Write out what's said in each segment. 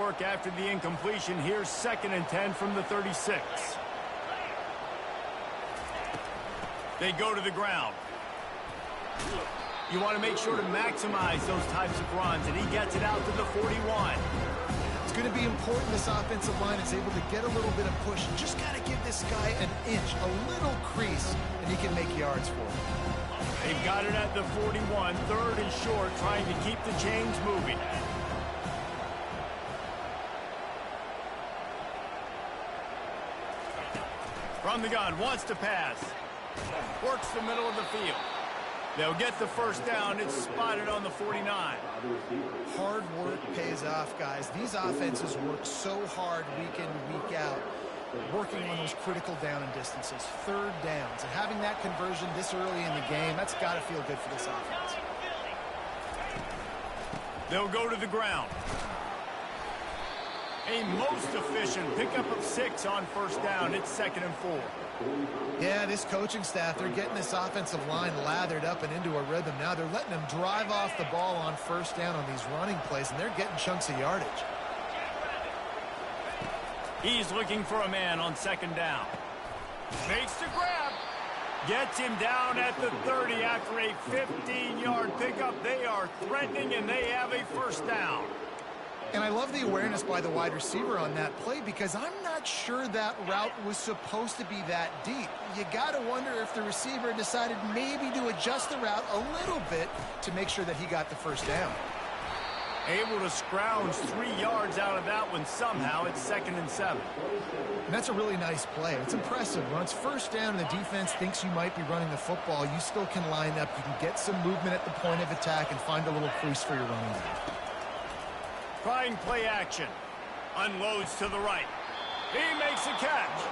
work after the incompletion. Here's 2nd and 10 from the 36. They go to the ground. You want to make sure to maximize those types of runs, and he gets it out to the 41. It's going to be important this offensive line is able to get a little bit of push. Just got to give this guy an inch, a little crease, and he can make yards for him. They've got it at the 41, 3rd and short, trying to keep the chains moving. From the gun, wants to pass. Works the middle of the field. They'll get the first down. It's spotted on the 49. Hard work pays off, guys. These offenses work so hard week in, week out, working on those critical down and distances, 3rd downs. And having that conversion this early in the game, that's got to feel good for this offense. They'll go to the ground. A most efficient pickup of 6 on 1st down. It's 2nd and 4. Yeah, this coaching staff, they're getting this offensive line lathered up and into a rhythm. Now they're letting them drive off the ball on 1st down on these running plays, and they're getting chunks of yardage. He's looking for a man on 2nd down. Makes the grab. Gets him down at the 30 after a 15-yard pickup. They are threatening, and they have a 1st down. And I love the awareness by the wide receiver on that play because I'm not sure that route was supposed to be that deep. You got to wonder if the receiver decided maybe to adjust the route a little bit to make sure that he got the 1st down. Able to scrounge 3 yards out of that one somehow. It's 2nd and 7. And that's a really nice play. It's impressive. When it's 1st down and the defense thinks you might be running the football, you still can line up. You can get some movement at the point of attack and find a little crease for your running back. Trying play action. Unloads to the right. He makes a catch.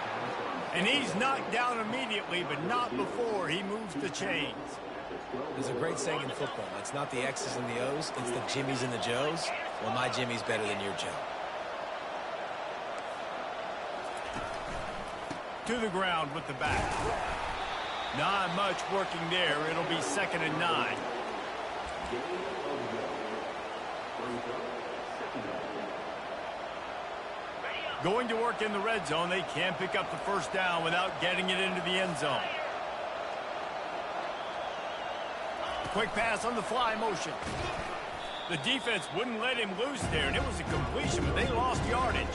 And he's knocked down immediately, but not before he moves the chains. There's a great saying in football. It's not the X's and the O's, it's the Jimmies and the Joes. Well, my Jimmy's better than your Joe. To the ground with the back. Not much working there. It'll be 2nd and 9. Going to work in the red zone. They can't pick up the 1st down without getting it into the end zone. Quick pass on the fly motion. The defense wouldn't let him loose there, and it was a completion, but they lost yardage.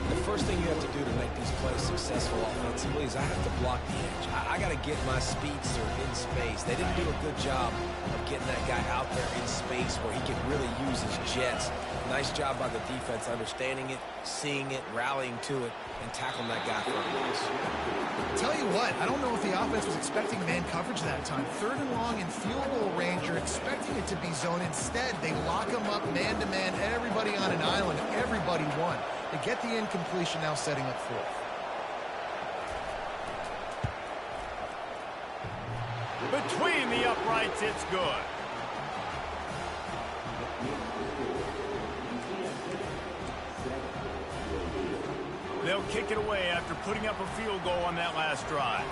The first thing you have to do to make these plays successful offensively is I have to block the edge. I got to get my speedster in space. They didn't do a good job of getting that guy out there in space where he could really use his jets. Nice job by the defense understanding it, seeing it, rallying to it, and tackling that guy for a loss. Tell you what, I don't know if the offense was expecting man coverage that time. 3rd and long in field goal range, you're expecting it to be zone. Instead, they lock them up man-to-man, everybody on an island, everybody won. They get the incompletion, now setting up 4th. Between the uprights, it's good. They'll kick it away after putting up a field goal on that last drive.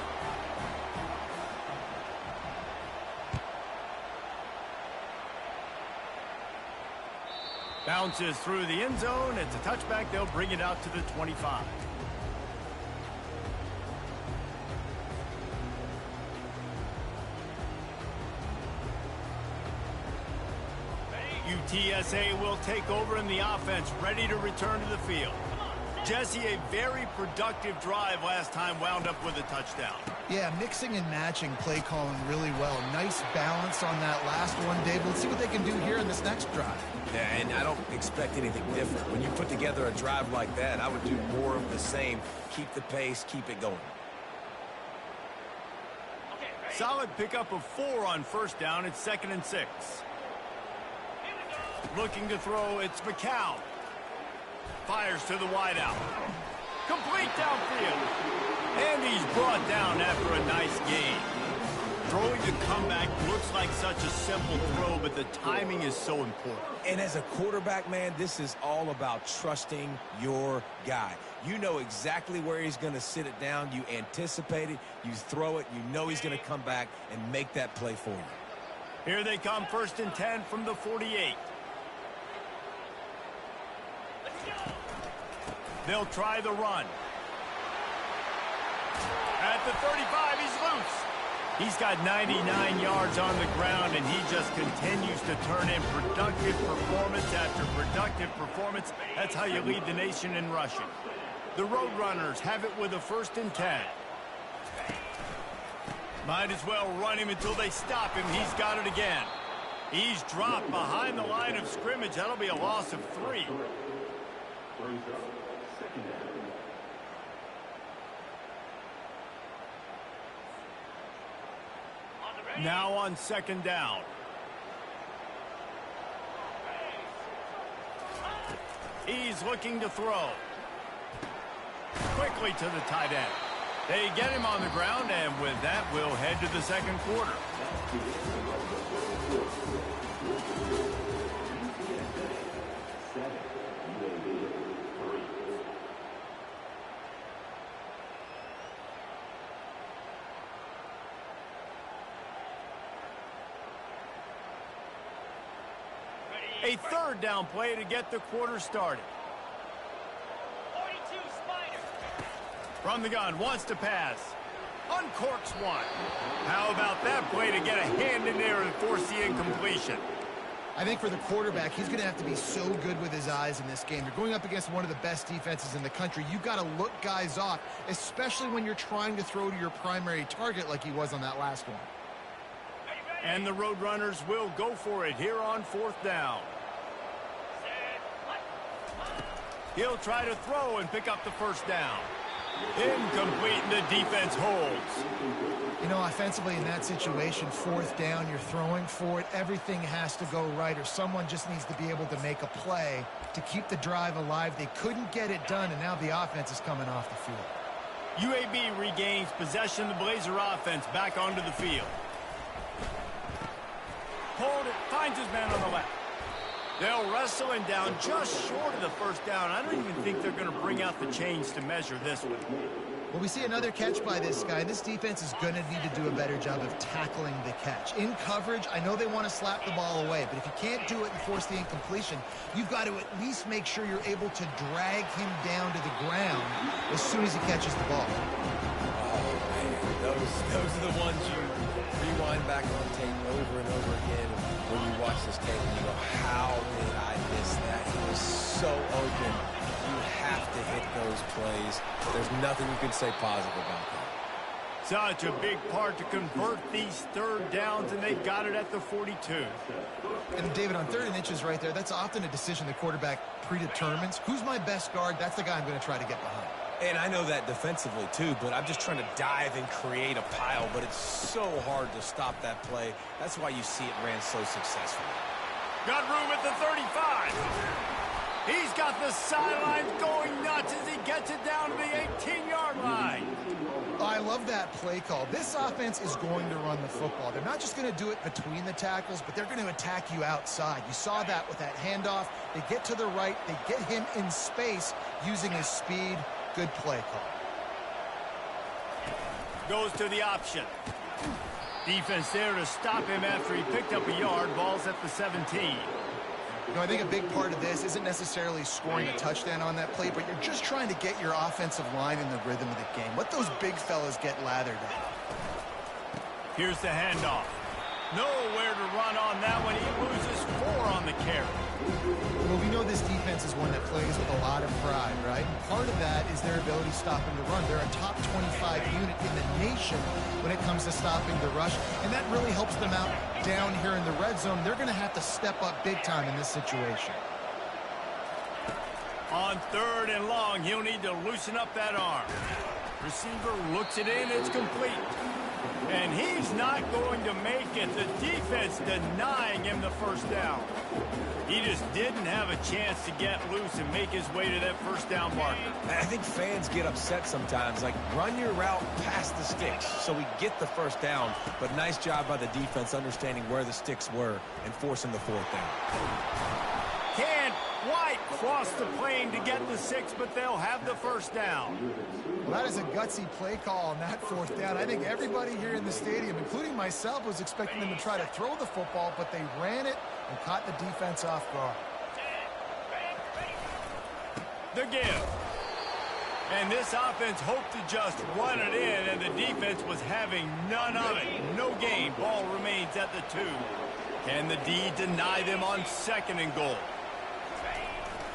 Bounces through the end zone. It's a touchback. They'll bring it out to the 25. UTSA will take over in the offense, ready to return to the field. Jesse, a very productive drive last time, wound up with a touchdown. Yeah, mixing and matching play calling really well. Nice balance on that last one, Dave. Let's see what they can do here in this next drive. Yeah, and I don't expect anything different. When you put together a drive like that, I would do more of the same. Keep the pace, keep it going. Solid pickup of 4 on 1st down. It's 2nd and 6. Looking to throw, it's McCown. Fires to the wideout. Complete downfield. And he's brought down after a nice gain. Throwing the comeback looks like such a simple throw, but the timing is so important. And as a quarterback, man, this is all about trusting your guy. You know exactly where he's going to sit it down. You anticipate it. You throw it. You know he's going to come back and make that play for you. Here they come, 1st and 10 from the 48. They'll try the run. At the 35, he's loose. He's got 99 yards on the ground, and he just continues to turn in productive performance after productive performance. That's how you lead the nation in rushing. The Roadrunners have it with a 1st and 10. Might as well run him until they stop him. He's got it again. He's dropped behind the line of scrimmage. That'll be a loss of 3. Now on 2nd down. He's looking to throw. Quickly to the tight end. They get him on the ground, and with that, we'll head to the 2nd quarter. A 3rd down play to get the quarter started. 42 Spider. From the gun, wants to pass. Uncorks one. How about that play to get a hand in there and force the incompletion? I think for the quarterback, he's going to have to be so good with his eyes in this game. You're going up against one of the best defenses in the country. You've got to look guys off, especially when you're trying to throw to your primary target like he was on that last one. And the Roadrunners will go for it here on 4th down. He'll try to throw and pick up the 1st down. Incomplete, and the defense holds. You know, offensively in that situation, 4th down, you're throwing for it. Everything has to go right, or someone just needs to be able to make a play to keep the drive alive. They couldn't get it done, and now the offense is coming off the field. UAB regains possession. The Blazer offense back onto the field. Hold it, finds his man on the left. They'll wrestle him down just short of the 1st down. I don't even think they're going to bring out the chains to measure this one. Well, we see another catch by this guy. This defense is going to need to do a better job of tackling the catch. In coverage, I know they want to slap the ball away, but if you can't do it and force the incompletion, you've got to at least make sure you're able to drag him down to the ground as soon as he catches the ball. Oh, man. Those are the ones you rewind back on tape over and over again when you watch this tape and you go, how did I miss that? He was so open. You have to hit those plays. There's nothing you can say positive about that. Such a big part to convert these 3rd downs, and they've got it at the 42. And David, on 3rd and inches right there, that's often a decision the quarterback predetermines. Who's my best guard? That's the guy I'm going to try to get behind. And I know that defensively, too, but I'm just trying to dive and create a pile, but it's so hard to stop that play. That's why you see it ran so successfully. Got room at the 35. He's got the sidelines going nuts as he gets it down to the 18-yard line. I love that play call. This offense is going to run the football. They're not just going to do it between the tackles, but they're going to attack you outside. You saw that with that handoff. They get to the right. They get him in space using his speed. Good play call. Goes to the option. Defense there to stop him after he picked up a yard. Ball's at the 17. You know, I think a big part of this isn't necessarily scoring a touchdown on that play, but you're just trying to get your offensive line in the rhythm of the game. Let those big fellas get lathered up. Here's the handoff. Nowhere to run on that one. He loses 4 on the carry. Well, we know this defense is one that plays with a lot of pride, right? And part of that is their ability stopping the run. They're a top 25 unit in the nation when it comes to stopping the rush, and that really helps them out down here in the red zone. They're going to have to step up big time in this situation. On 3rd and long, he'll need to loosen up that arm. Receiver looks it in. It's complete. And he's not going to make it. The defense denying him the 1st down. He just didn't have a chance to get loose and make his way to that 1st down marker. I think fans get upset sometimes. Like, run your route past the sticks so we get the 1st down. But nice job by the defense understanding where the sticks were and forcing the 4th down. Can't quite cross the plane to get the 6, but they'll have the 1st down. Well, that is a gutsy play call on that 4th down. I think everybody here in the stadium, including myself, was expecting them to try to throw the football, but they ran it and caught the defense off guard. The give. And this offense hoped to just run it in, and the defense was having none of it. No gain. Ball remains at the 2. Can the D deny them on 2nd and goal?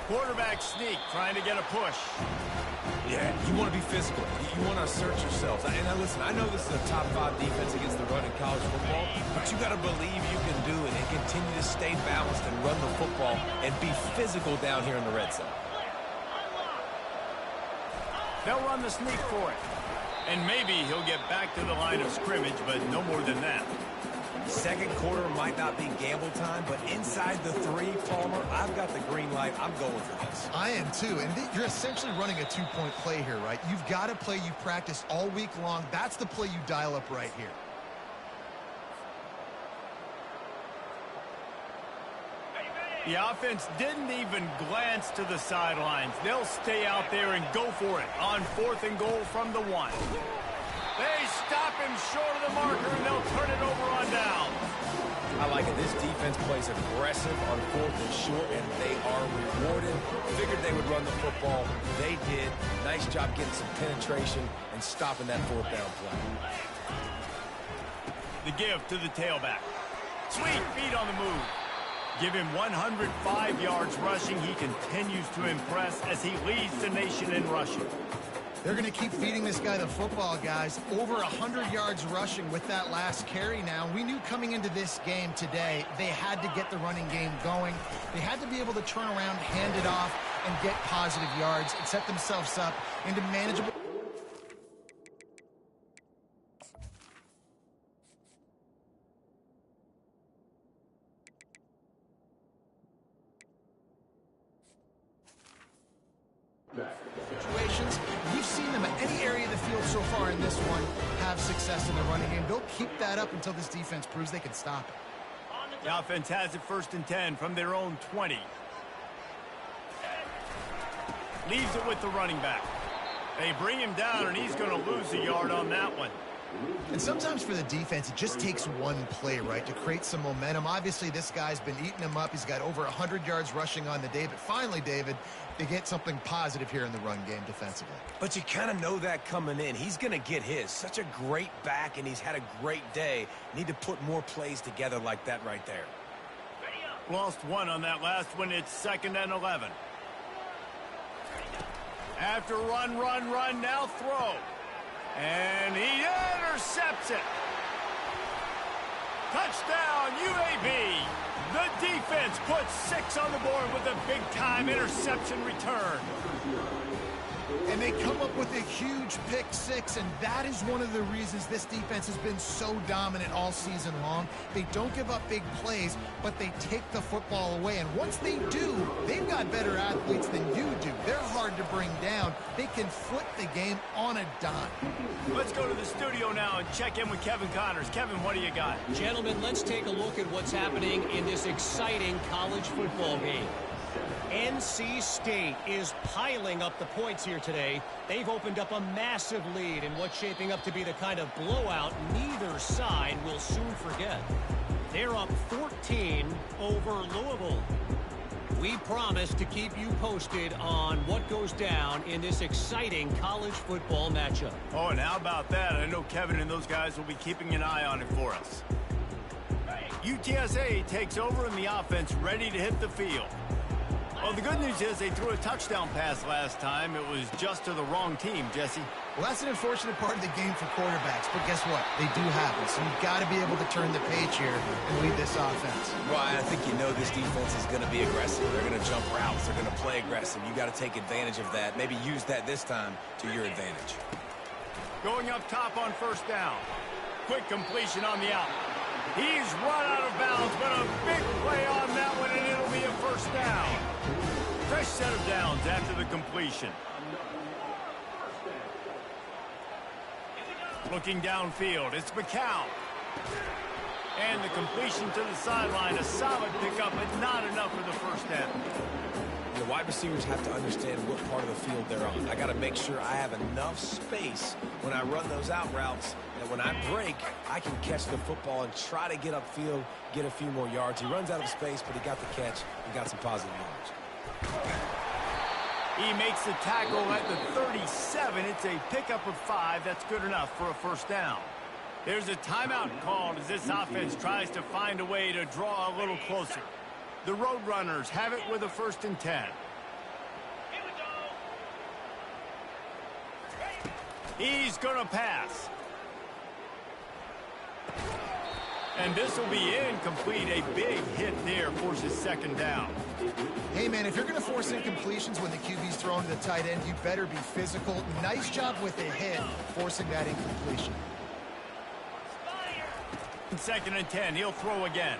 Quarterback sneak, trying to get a push. Yeah, you want to be physical. You want to assert yourselves. And now listen, I know this is a top 5 defense against the run in college football, but you got to believe you can do it and continue to stay balanced and run the football and be physical down here in the red zone. They'll run the sneak for it. And maybe he'll get back to the line of scrimmage, but no more than that. Second quarter might not be gamble time, but inside the 3, Palmer, I've got the green light. I'm going for this. I am too, and you're essentially running a 2-point play here, right? You've got a play you practice all week long. That's the play you dial up right here. The offense didn't even glance to the sidelines. They'll stay out there and go for it on 4th and goal from the 1. They stop him short of the marker, and they'll turn it over on down. I like it. This defense plays aggressive on 4th and short, and they are rewarded. Figured they would run the football. They did. Nice job getting some penetration and stopping that 4th down play. The give to the tailback. Sweet feet on the move. Give him 105 yards rushing. He continues to impress as he leads the nation in rushing. They're going to keep feeding this guy the football, guys. Over 100 yards rushing with that last carry now. We knew coming into this game today, they had to get the running game going. They had to be able to turn around, hand it off, and get positive yards and set themselves up into manageable... situations. We've seen them at any area of the field so far in this one have success in the running game. They'll keep that up until this defense proves they can stop it. The offense has it 1st and 10 from their own 20. Leaves it with the running back. They bring him down, and he's going to lose a yard on that one. And sometimes for the defense, it just takes one play, right, to create some momentum. Obviously, this guy's been eating him up. He's got over 100 yards rushing on the day. But finally, David, they get something positive here in the run game defensively. But you kind of know that coming in. He's going to get his. Such a great back, and he's had a great day. Need to put more plays together like that right there. Lost 1 on that last one. It's 2nd and 11. After run, now throw. And he intercepts it. Touchdown, UAB. The defense puts 6 on the board with a big-time interception return. And they come up with a huge pick 6, and that is one of the reasons this defense has been so dominant all season long. They don't give up big plays, but they take the football away. And once they do, they've got better athletes than you do. They're hard to bring down. They can flip the game on a dime. Let's go to the studio now and check in with Kevin Connors. Kevin, what do you got? Gentlemen, let's take a look at what's happening in this exciting college football game. NC State is piling up the points here today. They've opened up a massive lead in what's shaping up to be the kind of blowout neither side will soon forget. They're up 14 over Louisville. We promise to keep you posted on what goes down in this exciting college football matchup. Oh, and how about that? I know Kevin and those guys will be keeping an eye on it for us. UTSA takes over in the offense, ready to hit the field. Well, the good news is they threw a touchdown pass last time. It was just to the wrong team, Jesse. Well, that's an unfortunate part of the game for quarterbacks, but guess what? They do happen, so you've got to be able to turn the page here and lead this offense. Well, I think you know this defense is going to be aggressive. They're going to jump routes. They're going to play aggressive. You got to take advantage of that. Maybe use that this time to your advantage. Going up top on 1st down. Quick completion on the out. He's run out of bounds, but a big play on that one, and it'll be a 1st down. Fresh set of downs after the completion. Looking downfield, it's McCown. And the completion to the sideline, a solid pickup, but not enough for the 1st down. The wide receivers have to understand what part of the field they're on. I got to make sure I have enough space when I run those out routes that when I break, I can catch the football and try to get upfield, get a few more yards. He runs out of space, but he got the catch and got some positive yards. He makes the tackle at the 37. It's a pickup of 5. That's good enough for a first down. There's a timeout called as this offense tries to find a way to draw a little closer. The Roadrunners have it with a 1st and 10. He's going to pass. And this will be incomplete. A big hit there forces 2nd down. Hey, man, if you're going to force incompletions when the QB's throwing to the tight end, you better be physical. Nice job with the hit, forcing that incompletion. 2nd and 10. He'll throw again.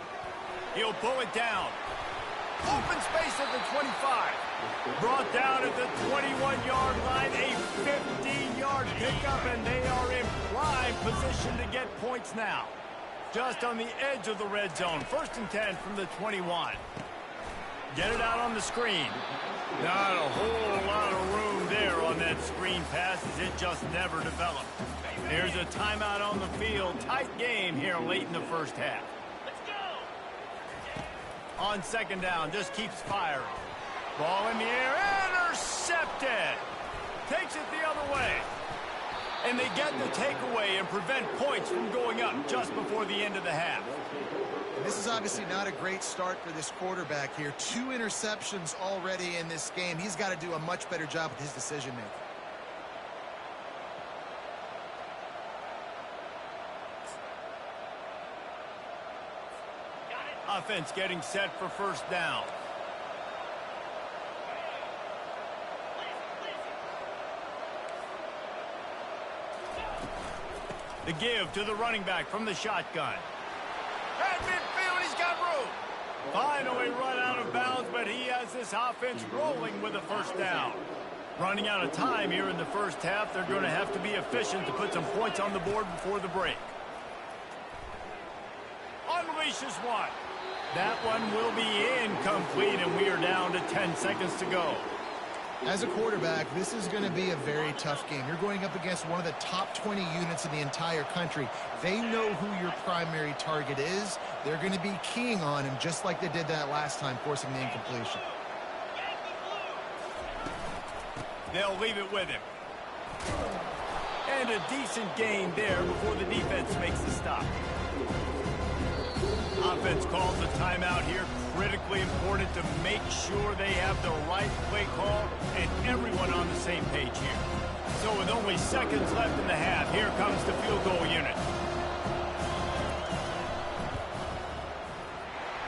He'll pull it down. Open space at the 25. Brought down at the 21-yard line. A 15-yard pickup, and they are in prime position to get points now. Just on the edge of the red zone. 1st and 10 from the 21. Get it out on the screen. Not a whole lot of room there on that screen pass as it just never developed. There's a timeout on the field. Tight game here late in the first half. Let's go. On 2nd down, just keeps firing. Ball in the air, intercepted. Takes it the other way. And they get the takeaway and prevent points from going up just before the end of the half. And this is obviously not a great start for this quarterback here. 2 interceptions already in this game. He's got to do a much better job with his decision-making. Offense getting set for 1st down. The give to the running back from the shotgun. At midfield, he's got room. Finally run out of bounds, but he has this offense rolling with a 1st down. Running out of time here in the first half. They're going to have to be efficient to put some points on the board before the break. Unleashes one. That one will be incomplete, and we are down to 10 seconds to go. As a quarterback, this is going to be a very tough game. You're going up against one of the top 20 units in the entire country. They know who your primary target is. They're going to be keying on him just like they did that last time, forcing the incompletion. They'll leave it with him. And a decent gain there before the defense makes the stop. Offense calls a timeout here. Critically important to make sure they have the right play call and everyone on the same page here. So with only seconds left in the half, here comes the field goal unit.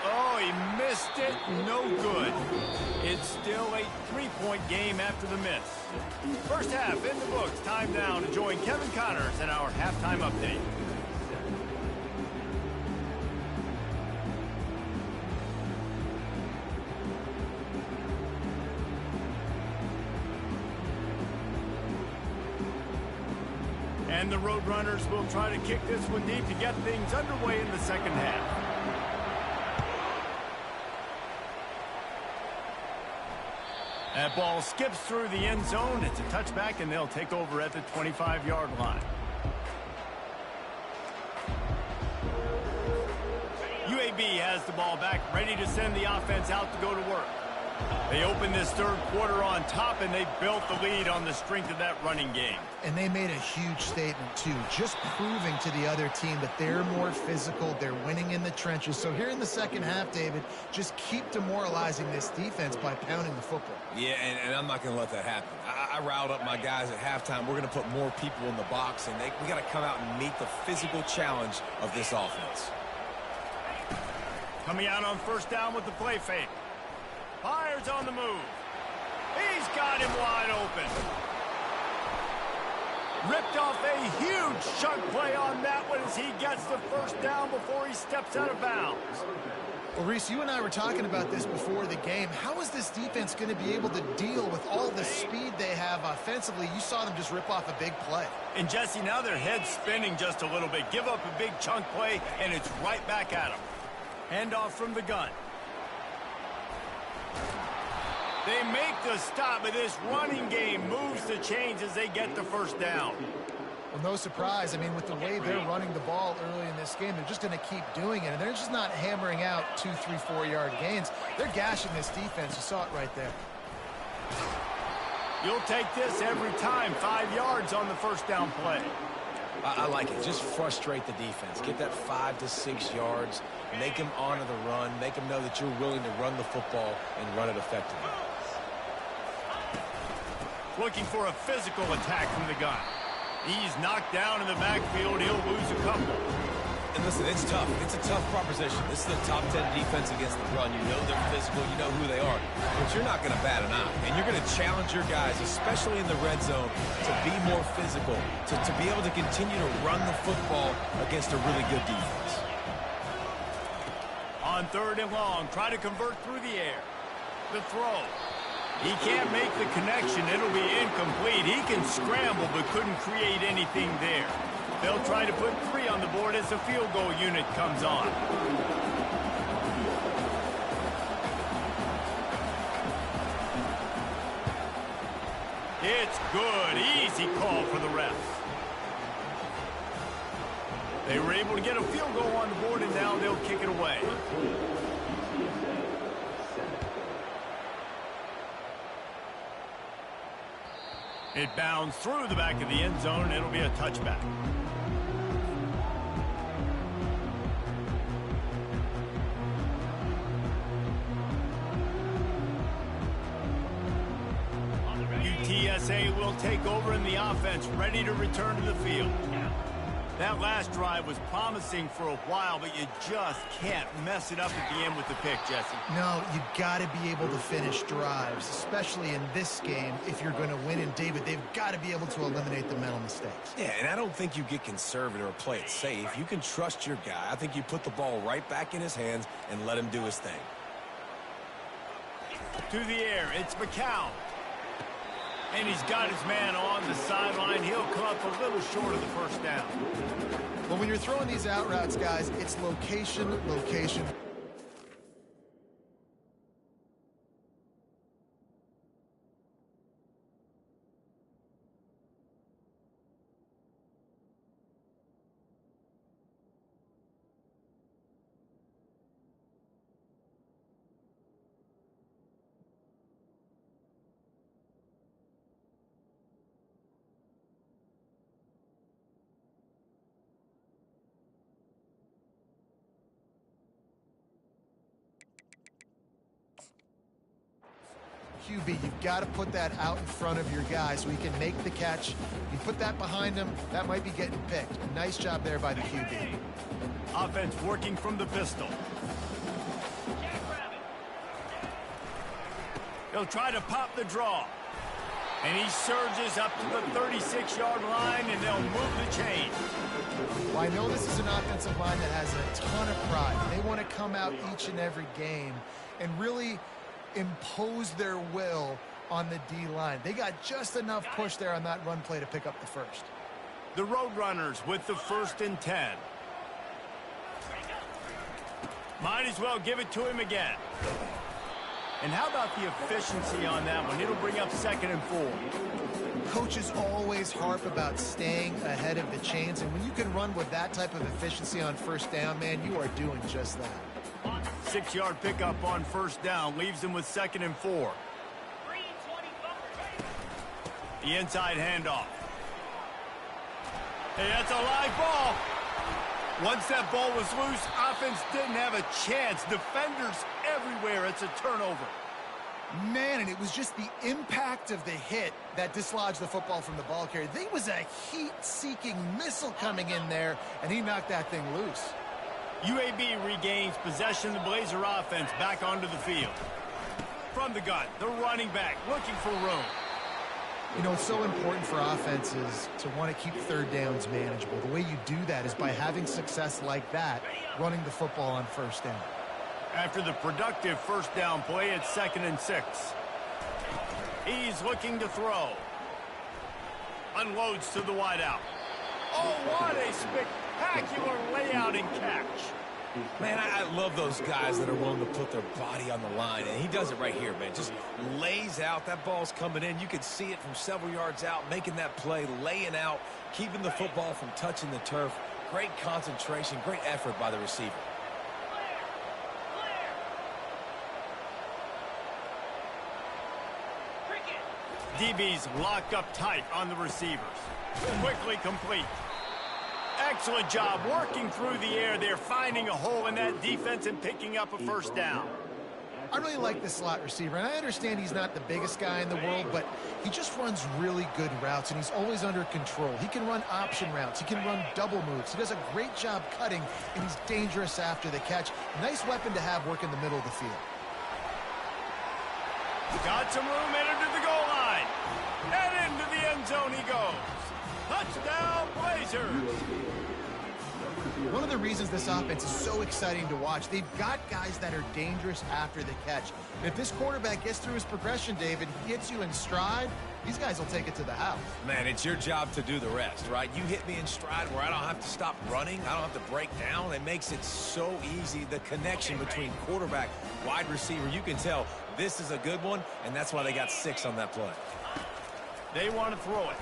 Oh, he missed it. No good. It's still a 3-point game after the miss. First half in the books. Time now to join Kevin Connors in our halftime update. And the Roadrunners will try to kick this one deep to get things underway in the second half. That ball skips through the end zone. It's a touchback, and they'll take over at the 25-yard line. UAB has the ball back, ready to send the offense out to go to work. They opened this third quarter on top, and they built the lead on the strength of that running game. And they made a huge statement, too, just proving to the other team that they're more physical, they're winning in the trenches. So here in the second half, David, just keep demoralizing this defense by pounding the football. Yeah, and I'm not going to let that happen. I riled up my guys at halftime. We're going to put more people in the box, and we got to come out and meet the physical challenge of this offense. Coming out on 1st down with the play fake. Fires on the move. He's got him wide open. Ripped off a huge chunk play on that one as he gets the 1st down before he steps out of bounds. Well, Reese, you and I were talking about this before the game. How is this defense going to be able to deal with all the speed they have offensively? You saw them just rip off a big play. And, Jesse, now their head's spinning just a little bit. Give up a big chunk play, and it's right back at them. Handoff from the gun. They make the stop, but this running game moves the chains as they get the 1st down. Well, no surprise. I mean, with the way they're running the ball early in this game, they're just going to keep doing it. And they're just not hammering out 2, 3, 4-yard gains. They're gashing this defense. You saw it right there. You'll take this every time. 5 yards on the first down play. I like it. Just frustrate the defense. Get that 5 to 6 yards. Make them honor the run. Make them know that you're willing to run the football and run it effectively. Looking for a physical attack from the gun. He's knocked down in the backfield. He'll lose a couple. And listen, it's tough. It's a tough proposition. This is a top 10 defense against the run. You know they're physical. You know who they are. But you're not going to bat an eye. And you're going to challenge your guys, especially in the red zone, to be more physical, to be able to continue to run the football against a really good defense. On 3rd and long, try to convert through the air. The throw. He can't make the connection. It'll be incomplete. He can scramble but couldn't create anything there. They'll try to put 3 on the board as the field goal unit comes on. It's good. Easy call for the refs. They were able to get a field goal on the board, and now they'll kick it away. It bounds through the back of the end zone, and it'll be a touchback. UTSA will take over in the offense, ready to return to the field. That last drive was promising for a while, but you just can't mess it up at the end with the pick, Jesse. No, you got to be able to finish drives, especially in this game. If you're going to win, and David, they've got to be able to eliminate the mental mistakes. Yeah, and I don't think you get conservative or play it safe. You can trust your guy. I think you put the ball right back in his hands and let him do his thing. To the air, it's McCown. And he's got his man on the sideline. He'll come up a little short of the first down. Well, when you're throwing these out routes, guys, it's location, location. QB, you've got to put that out in front of your guy so he can make the catch. You put that behind him, that might be getting picked. Nice job there by the QB. Offense working from the pistol. He'll try to pop the draw. And he surges up to the 36-yard line, and they'll move the chain. Well, I know this is an offensive line that has a ton of pride. They want to come out each and every game and really impose their will on the D-line. They got just enough push there on that run play to pick up the first. The Roadrunners with the 1st and 10. Might as well give it to him again. And how about the efficiency on that one? It'll bring up 2nd and 4. Coaches always harp about staying ahead of the chains, and when you can run with that type of efficiency on first down, man, you are doing just that. 6-yard pickup on first down leaves him with 2nd and 4. The inside handoff. Hey, that's a live ball. Once that ball was loose, offense didn't have a chance. Defenders everywhere. It's a turnover. Man, and it was just the impact of the hit that dislodged the football from the ball carrier. There was a heat-seeking missile coming in there, and he knocked that thing loose. UAB regains possession of the Blazer offense back onto the field. From the gun, the running back looking for room. You know, it's so important for offenses to want to keep 3rd downs manageable. The way you do that is by having success like that, running the football on first down. After the productive first down play, it's 2nd and 6. He's looking to throw. Unloads to the wideout. Oh, what a spectacular layout and catch. Man, I love those guys that are willing to put their body on the line, and he does it right here, man. Just lays out. That ball's coming in. You can see it from several yards out, making that play, laying out, keeping the football from touching the turf. Great concentration, great effort by the receiver. DB's locked up tight on the receivers. Quickly complete. Excellent job working through the air there, finding a hole in that defense and picking up a first down. I really like this slot receiver, and I understand he's not the biggest guy in the world, but he just runs really good routes, and he's always under control. He can run option routes. He can run double moves. He does a great job cutting, and he's dangerous after the catch. Nice weapon to have work in the middle of the field. Got some room, entered to the goal line. And into the end zone he goes. Touchdown, Blazers! One of the reasons this offense is so exciting to watch, they've got guys that are dangerous after the catch. And if this quarterback gets through his progression, David, hits you in stride, these guys will take it to the house. Man, it's your job to do the rest, right? You hit me in stride where I don't have to stop running. I don't have to break down. It makes it so easy. The connection between quarterback, wide receiver, you can tell this is a good one, and that's why they got 6 on that play. They want to throw it.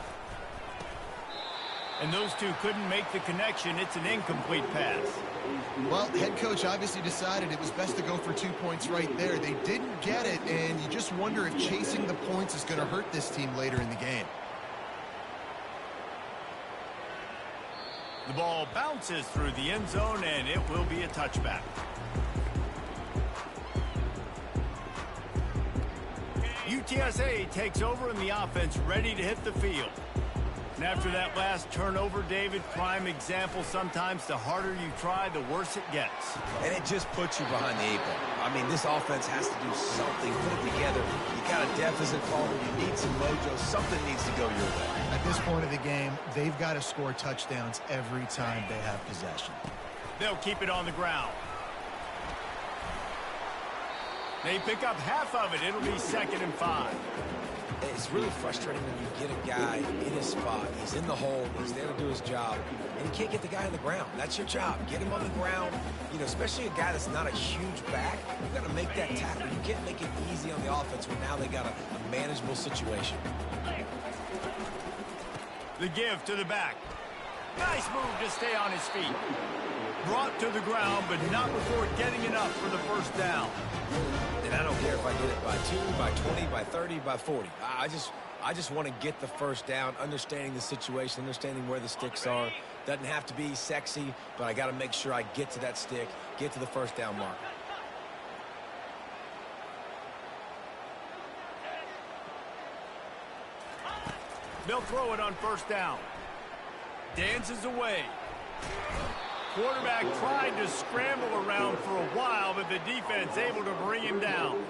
And those two couldn't make the connection. It's an incomplete pass. Well, the head coach obviously decided it was best to go for 2 points right there. They didn't get it, and you just wonder if chasing the points is going to hurt this team later in the game. The ball bounces through the end zone, and it will be a touchback. UTSA takes over in the offense, ready to hit the field. And after that last turnover, David, prime example, sometimes the harder you try, the worse it gets. And it just puts you behind the 8 ball. I mean, this offense has to do something, put it together. You got a deficit problem, you need some mojo, something needs to go your way. At this point of the game, they've got to score touchdowns every time they have possession. They'll keep it on the ground. They pick up half of it. It'll be 2nd and 5. It's really frustrating when you get a guy in his spot. He's in the hole. He's there to do his job. And you can't get the guy on the ground. That's your job. Get him on the ground. You know, especially a guy that's not a huge back. You've got to make that tackle. You can't make it easy on the offense when now they got a manageable situation. The give to the back. Nice move to stay on his feet. Brought to the ground, but not before getting enough for the first down. And I don't care if I get it by 2, by 20, by 30, by 40. I just want to get the first down, understanding the situation, understanding where the sticks are. Doesn't have to be sexy, but I got to make sure I get to that stick, get to the first down mark. They'll throw it on first down. Dances away. Quarterback tried to scramble around for a while, but the defense able to bring him down.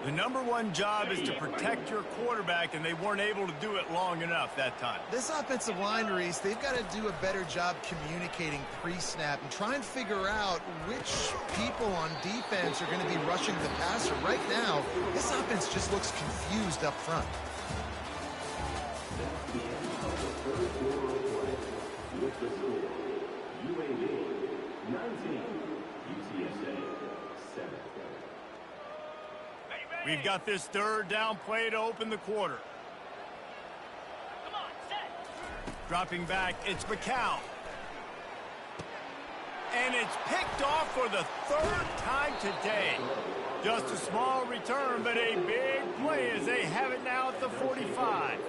The #1 job is to protect your quarterback, and they weren't able to do it long enough that time. This offensive line, Reese, they've got to do a better job communicating pre-snap and try and figure out which people on defense are going to be rushing the passer. Right now, this offense just looks confused up front. We've got this 3rd down play to open the quarter. Dropping back, it's McCown. And it's picked off for the 3rd time today. Just a small return, but a big play as they have it now at the 45.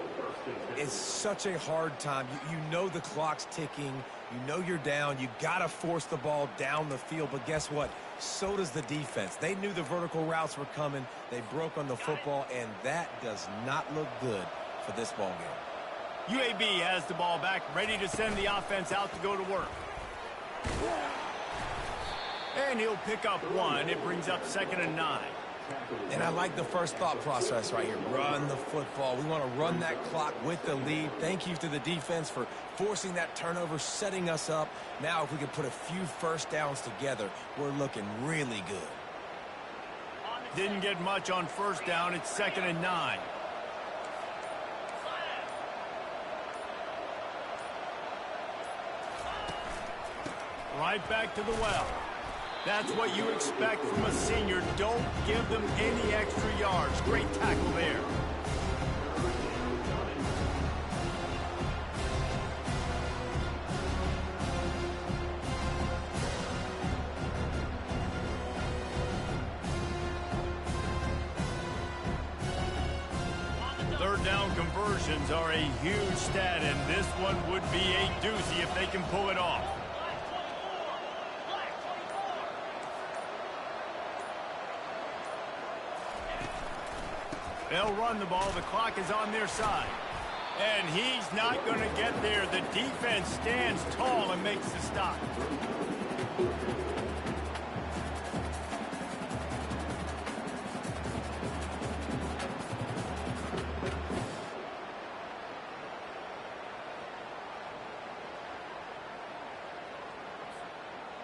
It's such a hard time. You know the clock's ticking. You know you're down. You got to force the ball down the field. But guess what? So does the defense. They knew the vertical routes were coming. They broke on the football, and that does not look good for this ball game. UAB has the ball back, ready to send the offense out to go to work. And he'll pick up 1. It brings up 2nd and 9. And I like the first thought process right here. Run the football. We want to run that clock with the lead. Thank you to the defense for forcing that turnover, setting us up. Now if we can put a few first downs together, we're looking really good. Didn't get much on first down. It's 2nd and 9. Right back to the well. That's what you expect from a senior. Don't give them any extra yards. Great tackle there. Third down conversions are a huge stat, and this one would be a doozy if they can pull it off. They'll run the ball. The clock is on their side. And he's not going to get there. The defense stands tall and makes the stop.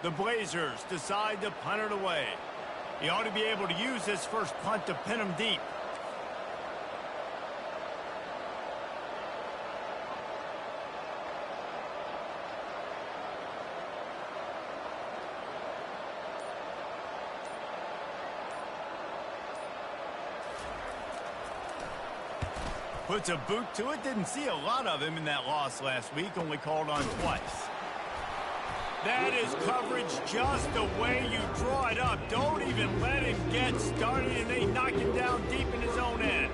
The Blazers decide to punt it away. He ought to be able to use this first punt to pin him deep. Puts a boot to it. Didn't see a lot of him in that loss last week. Only called on twice. That is coverage just the way you draw it up. Don't even let him get started, and they knock him down deep in his own end.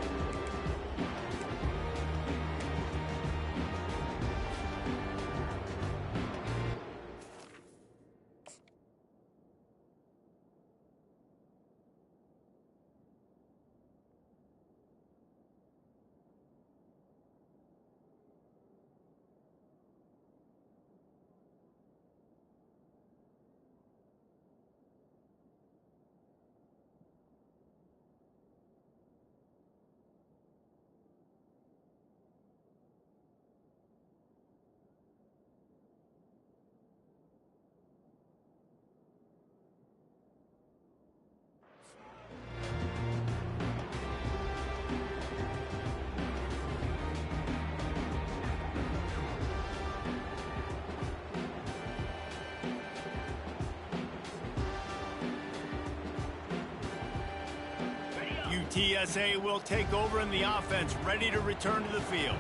TSA will take over in the offense, ready to return to the field.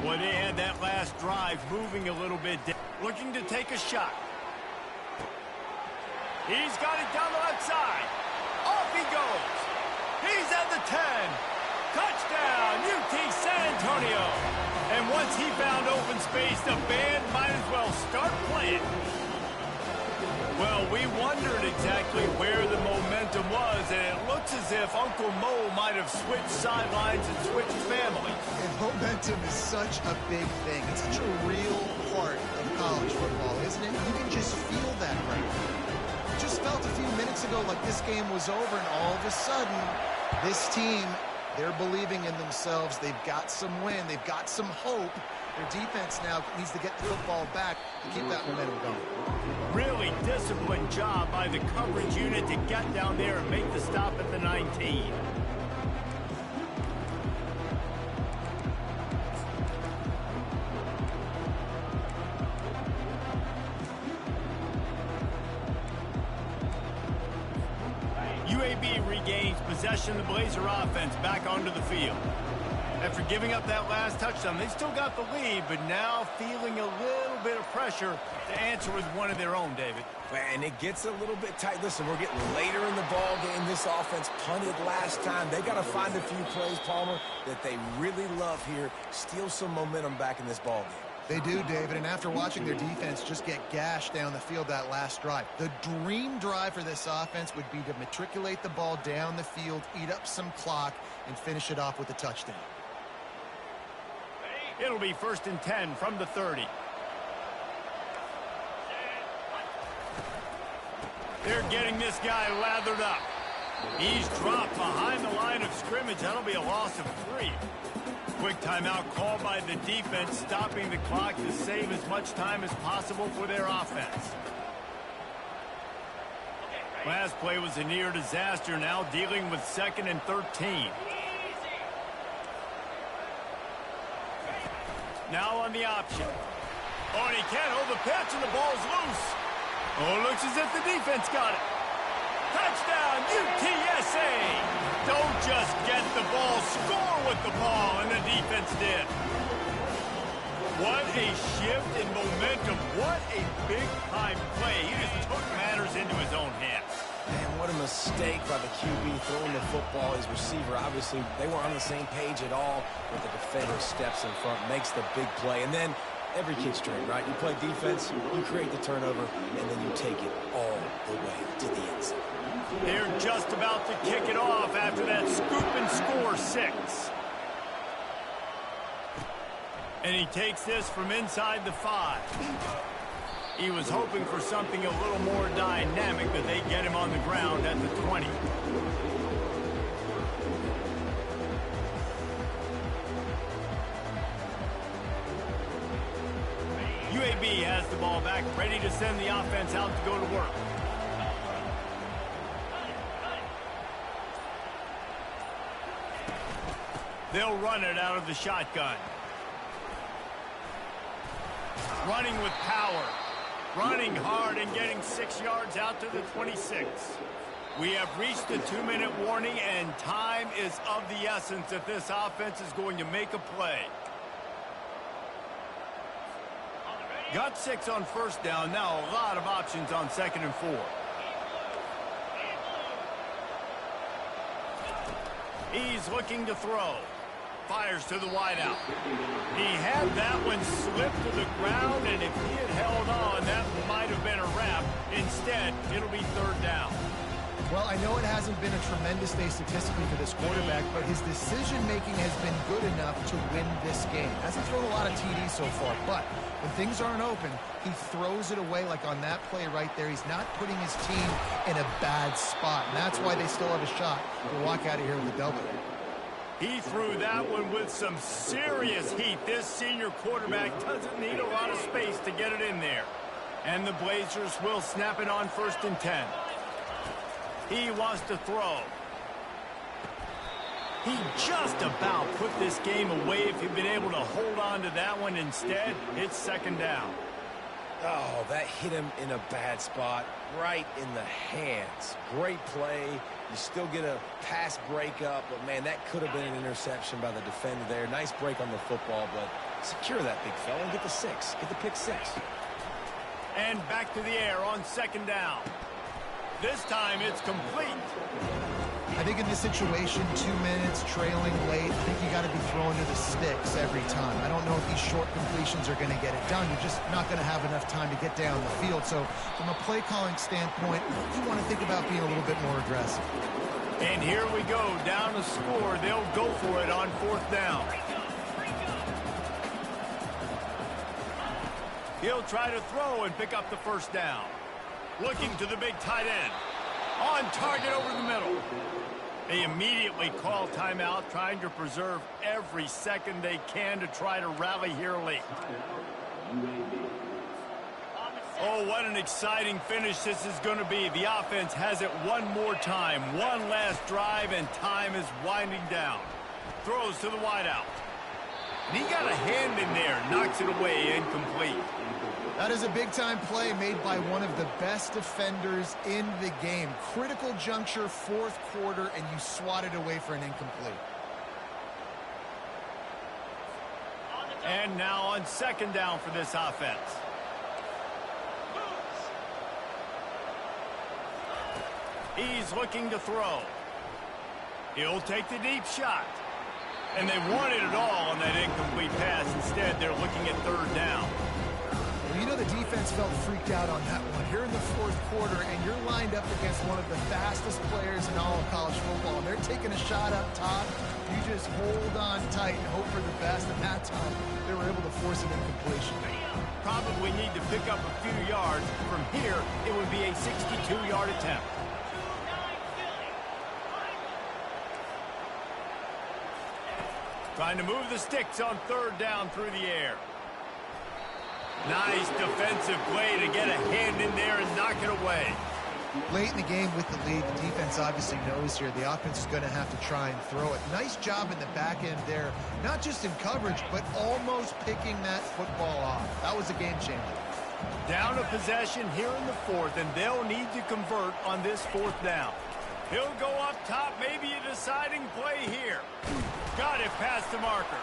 Well, they had that last drive moving a little bit, looking to take a shot. He's got it down the left side. Off he goes. He's at the 10. Touchdown, UT San Antonio. And once he found open space, the band might as well start playing. Well, we wondered exactly where the momentum was, and it looks as if Uncle Mo might have switched sidelines and switched families. And momentum is such a big thing. It's such a real part of college football, isn't it? You can just feel that right now. It just felt a few minutes ago like this game was over, and all of a sudden, this team, they're believing in themselves. They've got some wind. They've got some hope. Their defense now needs to get the football back to keep that momentum going. Really disciplined job by the coverage unit to get down there and make the stop at the 19. UAB regains possession of the Blazer offense back onto the field. After giving up that last touchdown, they still got the lead, but now feeling a little bit of pressure to answer with one of their own, David. And it gets a little bit tight. Listen, we're getting later in the ball game. This offense punted last time. They got to find a few plays, Palmer, that they really love here. Steal some momentum back in this ball game. They do, David, and after watching their defense just get gashed down the field that last drive, the dream drive for this offense would be to matriculate the ball down the field, eat up some clock, and finish it off with a touchdown. It'll be 1st and 10 from the 30. They're getting this guy lathered up. He's dropped behind the line of scrimmage. That'll be a loss of 3. Quick timeout called by the defense, stopping the clock to save as much time as possible for their offense. Last play was a near disaster, now dealing with 2nd and 13. Now on the option. Oh, and he can't hold the pitch, and the ball's loose. Oh, it looks as if the defense got it. Touchdown, UTSA. Don't just get the ball, score with the ball, and the defense did. What a shift in momentum. What a big-time play. He just took matters into his own hands. And What a mistake by the QB throwing the football. His receiver, obviously, they weren't on the same page at all, but the defender steps in front, makes the big play, and then every kid's dream, right? You play defense, you create the turnover, and then you take it all the way to the end zone. They're just about to kick it off after that scoop and score 6. And he takes this from inside the 5. He was hoping for something a little more dynamic, but they get him on the ground at the 20. UAB has the ball back, ready to send the offense out to go to work. They'll run it out of the shotgun. Running with power. Running hard and getting 6 yards out to the 26. We have reached the 2-minute warning, and time is of the essence if this offense is going to make a play. Got 6 on first down. Now a lot of options on 2nd and 4. He's looking to throw. Fires to the wideout. He had that one slip to the ground, and if he had held on, that might have been a wrap. Instead, it'll be 3rd down. Well, I know it hasn't been a tremendous day statistically for this quarterback, but his decision-making has been good enough to win this game. Hasn't thrown a lot of TDs so far, but when things aren't open, he throws it away like on that play right there. He's not putting his team in a bad spot, and that's why they still have a shot to walk out of here with a W. He threw that one with some serious heat. This senior quarterback doesn't need a lot of space to get it in there. And the Blazers will snap it on 1st and 10. He wants to throw. He just about put this game away if he'd been able to hold on to that one. Instead, it's 2nd down. Oh, that hit him in a bad spot, right in the hands. Great play. You still get a pass breakup, but, man, that could have been an interception by the defender there. Nice break on the football, but secure that big fella and get the 6. Get the pick 6. And back to the air on 2nd down. This time it's complete. I think in this situation, 2 minutes, trailing late, I think you got to be throwing to the sticks every time. I don't know if these short completions are going to get it done. You're just not going to have enough time to get down the field. So from a play calling standpoint, you want to think about being a little bit more aggressive. And here we go, down a score. They'll go for it on 4th down. He'll try to throw and pick up the 1st down. Looking to the big tight end. On target over the middle. They immediately call timeout, trying to preserve every second they can to try to rally here late. Oh, what an exciting finish this is going to be. The offense has it one more time. One last drive, and time is winding down. Throws to the wideout. And he got a hand in there, knocks it away, incomplete. That is a big-time play made by one of the best defenders in the game. Critical juncture, 4th quarter, and you swat it away for an incomplete. And now on 2nd down for this offense. He's looking to throw. He'll take the deep shot. And they wanted it all on that incomplete pass. Instead, they're looking at 3rd down. Well, you know the defense felt freaked out on that one. Here in the 4th quarter, and you're lined up against one of the fastest players in all of college football. They're taking a shot up top. You just hold on tight and hope for the best. And that time, they were able to force an incompletion. Probably need to pick up a few yards. From here, it would be a 62-yard attempt. Trying to move the sticks on 3rd down through the air. Nice defensive play to get a hand in there and knock it away. Late in the game with the lead, the defense obviously knows here the offense is going to have to try and throw it. Nice job in the back end there, not just in coverage, but almost picking that football off. That was a game changer. Down a possession here in the 4th, and they'll need to convert on this 4th down. He'll go up top, maybe a deciding play here. Got it past the marker.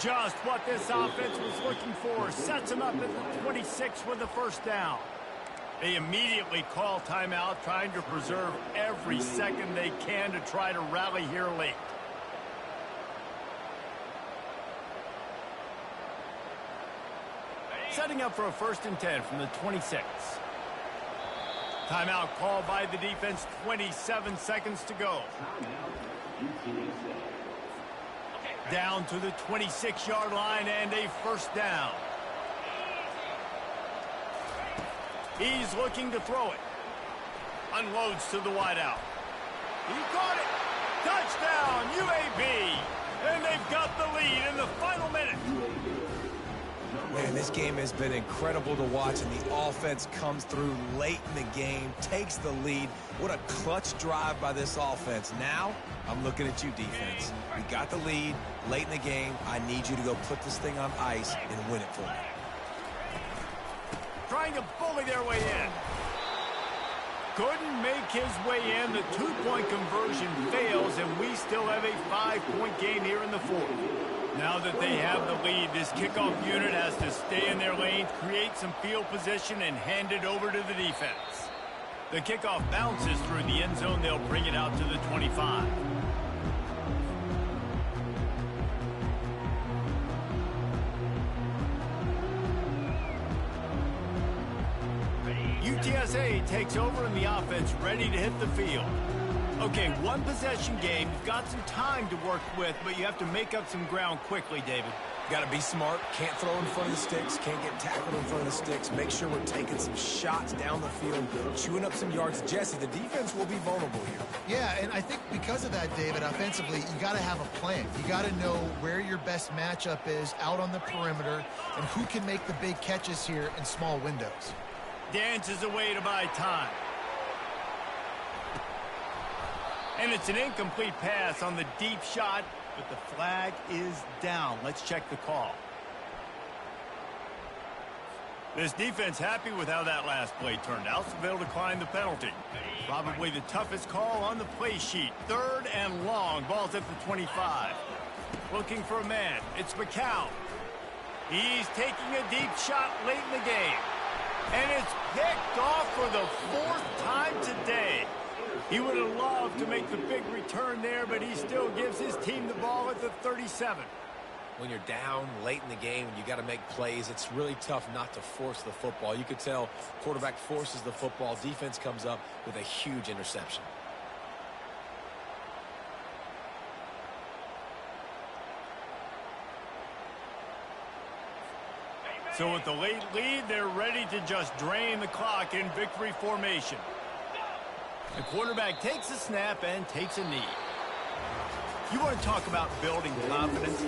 Just what this offense was looking for. Sets him up at the 26 with the 1st down. They immediately call timeout, trying to preserve every second they can to try to rally here late. Setting up for a 1st and 10 from the 26. Timeout called by the defense, 27 seconds to go. Down to the 26-yard line and a 1st down. He's looking to throw it. Unloads to the wideout. He caught it. Touchdown, UAB. And they've got the lead in the final minute. Man, this game has been incredible to watch, and the offense comes through late in the game, takes the lead. What a clutch drive by this offense. Now, I'm looking at you, defense. We got the lead late in the game. I need you to go put this thing on ice and win it for me. Trying to bully their way in. Couldn't make his way in. The 2-point conversion fails, and we still have a 5-point game here in the 4th. Now that they have the lead, this kickoff unit has to stay in their lanes, create some field position, and hand it over to the defense. The kickoff bounces through the end zone. They'll bring it out to the 25. UTSA takes over in the offense, ready to hit the field. Okay, 1-possession game. You've got some time to work with, but you have to make up some ground quickly, David. Got to be smart. Can't throw in front of the sticks. Can't get tackled in front of the sticks. Make sure we're taking some shots down the field, chewing up some yards. Jesse, the defense will be vulnerable here. Yeah, and I think because of that, David, offensively, you got to have a plan. You got to know where your best matchup is out on the perimeter and who can make the big catches here in small windows. Dances away to buy time. And it's an incomplete pass on the deep shot, but the flag is down. Let's check the call. This defense happy with how that last play turned out, so they'll decline the penalty. Probably the toughest call on the play sheet. 3rd and long. Ball's at the 25. Looking for a man. It's McCown. He's taking a deep shot late in the game. And it's picked off for the 4th time today. He would have loved to make the big return there, but he still gives his team the ball at the 37. When you're down late in the game and you got to make plays, it's really tough not to force the football. You could tell quarterback forces the football. Defense comes up with a huge interception. So with the late lead, they're ready to just drain the clock in victory formation. The quarterback takes a snap and takes a knee. You want to talk about building confidence?